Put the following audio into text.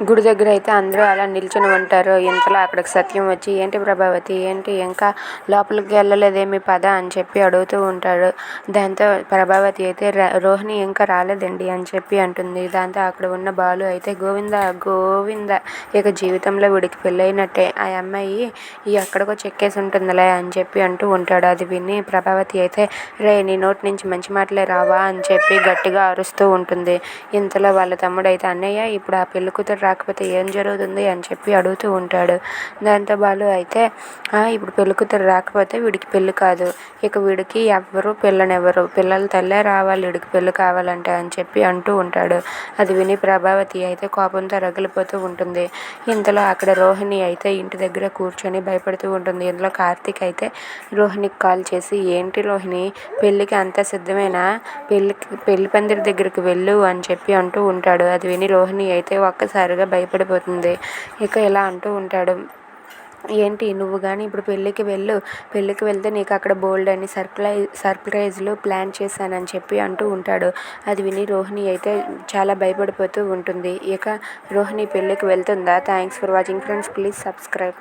గుడి దగ్గర అయితే అందరూ అలా నిల్చొని ఉంటారు. ఇంతలో అక్కడికి సత్యం వచ్చి, ఏంటి ప్రభావతి, ఏంటి ఇంకా లోపలికి వెళ్ళలేదేమి, పద అని చెప్పి అడుగుతూ ఉంటాడు. దాంతో ప్రభావతి అయితే రోహిణి ఇంకా రాలేదండి అని చెప్పి అంటుంది. దాంతో అక్కడ ఉన్న బాలు అయితే గోవింద గోవింద, ఇక జీవితంలో వీడికి పెళ్ళైనట్టే, ఆ అమ్మాయి ఎక్కడికో చెక్కేసి ఉంటుందిలే అని చెప్పి అంటూ ఉంటాడు. అది విని ప్రభావతి అయితే, రే నీ నోటి నుంచి మంచి మాటలే రావా అని చెప్పి గట్టిగా అరుస్తూ ఉంటుంది. ఇంతలో వాళ్ళ తమ్ముడు అయితే, అన్నయ్య ఇప్పుడు ఆ పెళ్లి కూతురు రాకపోతే ఏం జరుగుతుంది అని చెప్పి అడుగుతూ ఉంటాడు. దాంతో బాలు అయితే, ఇప్పుడు పెళ్లి కూతురు రాకపోతే వీడికి పెళ్లి కాదు, ఇక వీడికి ఎవ్వరూ పిల్లనెవ్వరు, పిల్లల తల్లే రావాలి వీడికి పెళ్లి కావాలంటే అని చెప్పి అంటూ ఉంటాడు. అది విని ప్రభావతి అయితే కోపంతో రగిలిపోతూ ఉంటుంది. ఇంతలో అక్కడ రోహిణి అయితే ఇంటి దగ్గర కూర్చొని భయపడుతూ ఉంటుంది. ఇందులో కార్తీక్ అయితే రోహిణికి కాల్ చేసి, ఏంటి రోహిణి, పెళ్ళికి అంతా సిద్ధమేనా, పెళ్లి పందిరి దగ్గరికి వెళ్ళు అని చెప్పి అంటూ ఉంటాడు. అది విని రోహిణి అయితే ఒక్కసారిగా భయపడిపోతుంది. ఇక ఇలా అంటూ ఉంటాడు, ఏంటి నువ్వు కానీ ఇప్పుడు పెళ్ళికి వెళ్తే నీకు అక్కడ బోల్డ్ అని సర్ప్రైజ్లు ప్లాన్ చేశానని చెప్పి అంటూ ఉంటాడు. అది విని రోహిణి అయితే చాలా భయపడిపోతూ ఉంటుంది. ఇక రోహిణి పెళ్ళికి వెళ్తుందా? Thanks for watching friends, please subscribe.